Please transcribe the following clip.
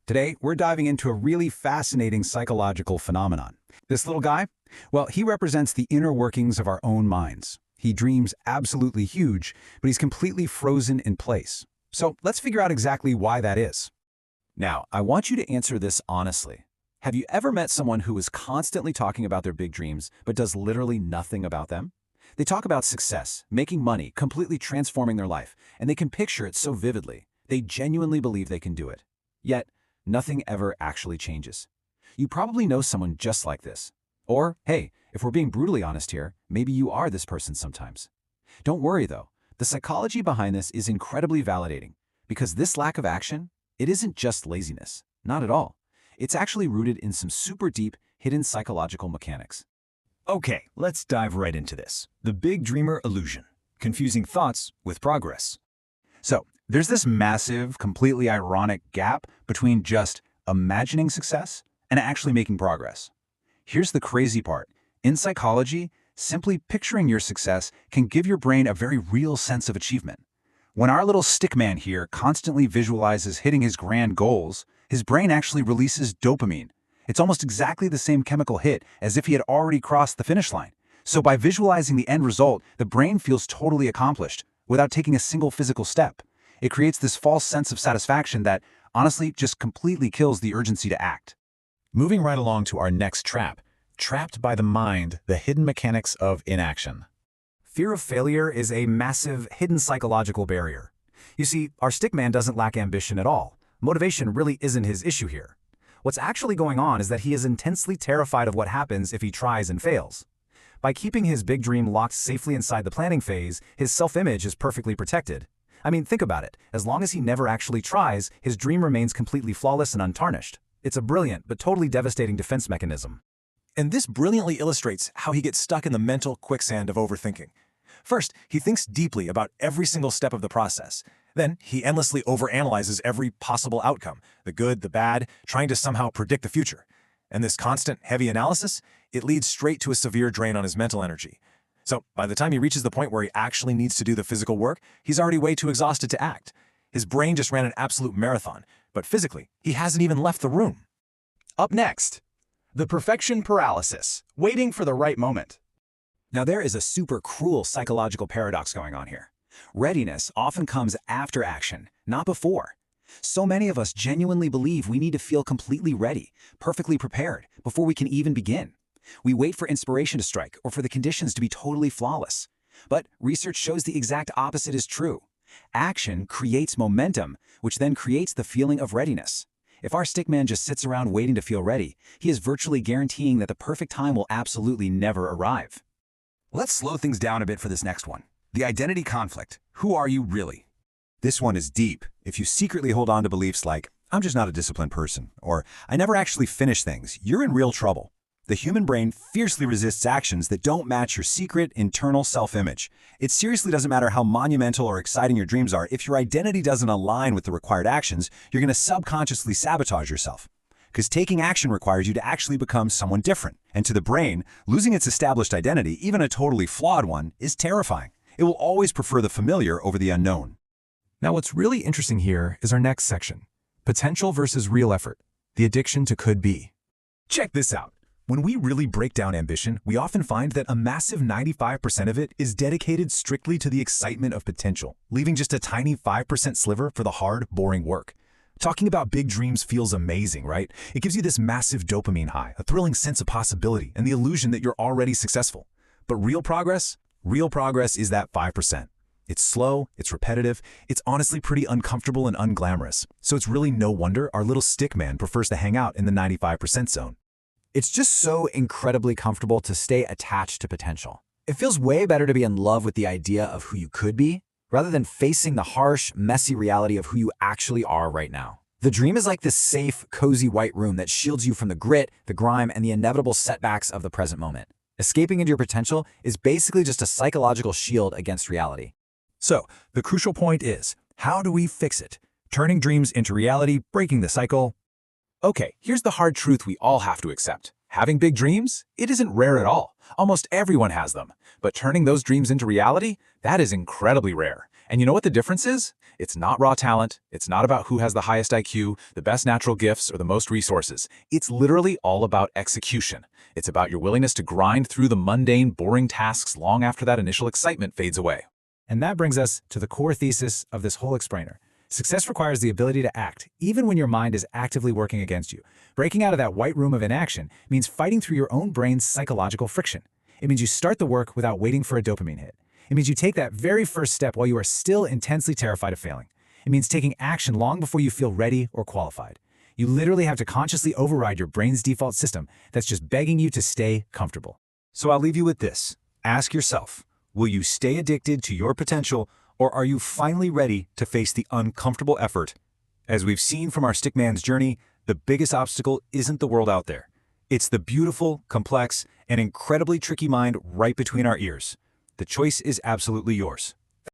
Today, we're diving into a really fascinating psychological phenomenon. This little guy? Well, he represents the inner workings of our own minds. He dreams absolutely huge, but he's completely frozen in place. So let's figure out exactly why that is. Now, I want you to answer this honestly. Have you ever met someone who is constantly talking about their big dreams, but does literally nothing about them? They talk about success, making money, completely transforming their life, and they can picture it so vividly. They genuinely believe they can do it. Yet, nothing ever actually changes. You probably know someone just like this. Or, hey, if we're being brutally honest here, maybe you are this person sometimes. Don't worry though, the psychology behind this is incredibly validating, because this lack of action, it isn't just laziness, not at all. It's actually rooted in some super deep, hidden psychological mechanics. Okay, let's dive right into this. The big dreamer illusion. Confusing thoughts with progress. So, there's this massive, completely ironic gap between just imagining success and actually making progress. Here's the crazy part. In psychology, simply picturing your success can give your brain a very real sense of achievement. When our little stickman here constantly visualizes hitting his grand goals, his brain actually releases dopamine. It's almost exactly the same chemical hit as if he had already crossed the finish line. So by visualizing the end result, the brain feels totally accomplished without taking a single physical step. It creates this false sense of satisfaction that, honestly, just completely kills the urgency to act. Moving right along to our next trap. Trapped by the mind, the hidden mechanics of inaction. Fear of failure is a massive, hidden psychological barrier. You see, our stickman doesn't lack ambition at all. Motivation really isn't his issue here. What's actually going on is that he is intensely terrified of what happens if he tries and fails. By keeping his big dream locked safely inside the planning phase, his self-image is perfectly protected. I mean, think about it. As long as he never actually tries, his dream remains completely flawless and untarnished. It's a brilliant but totally devastating defense mechanism. And this brilliantly illustrates how he gets stuck in the mental quicksand of overthinking. First, he thinks deeply about every single step of the process. Then, he endlessly overanalyzes every possible outcome, the good, the bad, trying to somehow predict the future. And this constant, heavy analysis, it leads straight to a severe drain on his mental energy. So, by the time he reaches the point where he actually needs to do the physical work, he's already way too exhausted to act. His brain just ran an absolute marathon, but physically, he hasn't even left the room. Up next, the perfection paralysis, waiting for the right moment. Now there is a super cruel psychological paradox going on here. Readiness often comes after action, not before. So many of us genuinely believe we need to feel completely ready, perfectly prepared, before we can even begin. We wait for inspiration to strike or for the conditions to be totally flawless. But research shows the exact opposite is true. Action creates momentum, which then creates the feeling of readiness. If our stickman just sits around waiting to feel ready, he is virtually guaranteeing that the perfect time will absolutely never arrive. Let's slow things down a bit for this next one. The identity conflict. Who are you really? This one is deep. If you secretly hold on to beliefs like, I'm just not a disciplined person, or I never actually finish things, you're in real trouble. The human brain fiercely resists actions that don't match your secret, internal self-image. It seriously doesn't matter how monumental or exciting your dreams are. If your identity doesn't align with the required actions, you're going to subconsciously sabotage yourself. Because taking action requires you to actually become someone different. And to the brain, losing its established identity, even a totally flawed one, is terrifying. It will always prefer the familiar over the unknown. Now what's really interesting here is our next section. Potential versus real effort. The addiction to could be. Check this out. When we really break down ambition, we often find that a massive 95% of it is dedicated strictly to the excitement of potential, leaving just a tiny 5% sliver for the hard, boring work. Talking about big dreams feels amazing, right? It gives you this massive dopamine high, a thrilling sense of possibility, and the illusion that you're already successful. But real progress is that 5%. It's slow, it's repetitive, it's honestly pretty uncomfortable and unglamorous. So it's really no wonder our little stickman prefers to hang out in the 95% zone. It's just so incredibly comfortable to stay attached to potential. It feels way better to be in love with the idea of who you could be, rather than facing the harsh, messy reality of who you actually are right now. The dream is like this safe, cozy white room that shields you from the grit, the grime, and the inevitable setbacks of the present moment. Escaping into your potential is basically just a psychological shield against reality. So, the crucial point is, how do we fix it? Turning dreams into reality, breaking the cycle. Okay, here's the hard truth we all have to accept. Having big dreams? It isn't rare at all. Almost everyone has them. But turning those dreams into reality? That is incredibly rare. And you know what the difference is? It's not raw talent. It's not about who has the highest IQ, the best natural gifts, or the most resources. It's literally all about execution. It's about your willingness to grind through the mundane, boring tasks long after that initial excitement fades away. And that brings us to the core thesis of this whole explainer. Success requires the ability to act, even when your mind is actively working against you. Breaking out of that white room of inaction means fighting through your own brain's psychological friction. It means you start the work without waiting for a dopamine hit. It means you take that very first step while you are still intensely terrified of failing. It means taking action long before you feel ready or qualified. You literally have to consciously override your brain's default system that's just begging you to stay comfortable. So I'll leave you with this. Ask yourself, will you stay addicted to your potential, or are you finally ready to face the uncomfortable effort? As we've seen from our stickman's journey, the biggest obstacle isn't the world out there. It's the beautiful, complex, and incredibly tricky mind right between our ears. The choice is absolutely yours.